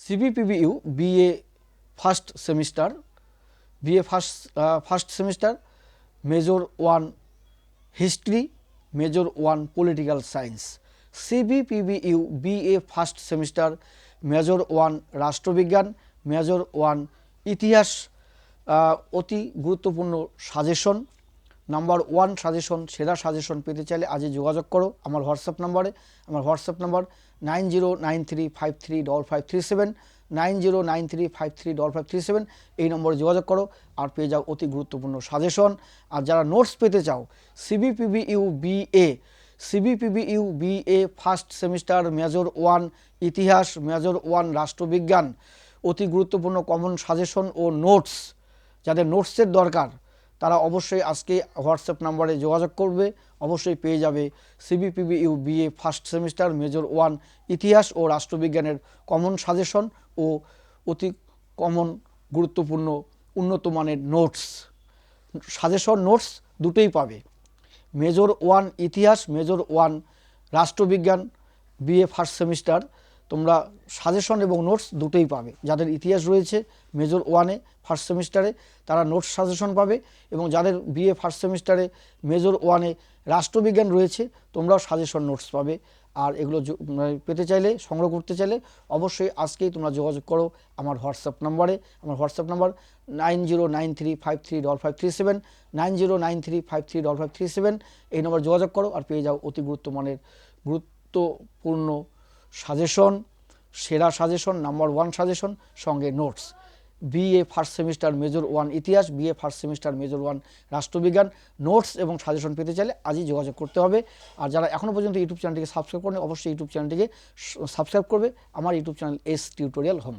CBPBU BA first semester first semester major 1 history, major 1 political science. CBPBU BA first semester major 1 রাষ্ট্রবিজ্ঞান, major 1 ইতিহাস। অতি গুরুত্বপূর্ণ suggestion, number 1 suggestion, সেরা suggestion পেতে চাইলে আজই যোগাযোগ করো আমার হোয়াটসঅ্যাপ নাম্বারে। আমার হোয়াটসঅ্যাপ নাম্বার 9093535537, 9093535537। এই নম্বরে যোগাযোগ করো আর পেয়ে যাও অতি গুরুত্বপূর্ণ সাজেশন। আর যারা নোটস পেতে চাও, CBPBU BA first semester major 1 ইতিহাস, মেজর 1 রাষ্ট্রবিজ্ঞান, অতি গুরুত্বপূর্ণ কমন সাজেশন ও নোটস, যাদের নোটসের দরকার তারা অবশ্যই আজকে হোয়াটসঅ্যাপ নাম্বারে যোগাযোগ করবে, অবশ্যই পেয়ে যাবে CBPBU BA first semester major 1 ইতিহাস ও রাষ্ট্রবিজ্ঞানের কমন সাজেশন ও অতি কমন গুরুত্বপূর্ণ উন্নত মানের নোটস। সাজেশন নোটস দুটোই পাবে। মেজর 1 ইতিহাস, মেজর 1 রাষ্ট্রবিজ্ঞান BA ফার্স্ট সেমিস্টার তোমরা সাজেশন এবং নোটস দুটোই পাবে। যাদের ইতিহাস রয়েছে মেজর 1-এ ফার্স্ট সেমিস্টারে তারা নোটস সাজেশন পাবে, এবং যাদের BA ফার্স্ট সেমিস্টারে মেজর 1-এ রাষ্ট্রবিজ্ঞান রয়েছে তোমরাও সাজেশন নোটস পাবে। আর এগুলো পেতে চাইলে, সংগ্রহ করতে চাইলে অবশ্যই আজকেই তোমরা যোগাযোগ করো আমার হোয়াটসঅ্যাপ নাম্বারে। আমার হোয়াটসঅ্যাপ নাম্বার 9093535537, 9093535537। এই নম্বরে যোগাযোগ করো আর পেয়ে যাও অতি গুরুত্বপূর্ণ সাজেশন, সেরা সাজেশন, নাম্বার 1 সাজেশন, সঙ্গে notes. BA first semester major 1 ইতিহাস, BA ফার্স্ট সেমিস্টার মেজর 1 রাষ্ট্রবিজ্ঞান, নোটস এবং সাজেশন পেতে চাইলে আজই যোগাযোগ করতে হবে। আর যারা এখনও পর্যন্ত ইউটিউব চ্যানেলটিকে সাবস্ক্রাইব করেনি অবশ্যই ইউটিউব চ্যানেলটিকে সাবস্ক্রাইব করবে, আমার YouTube channel S tutorial home.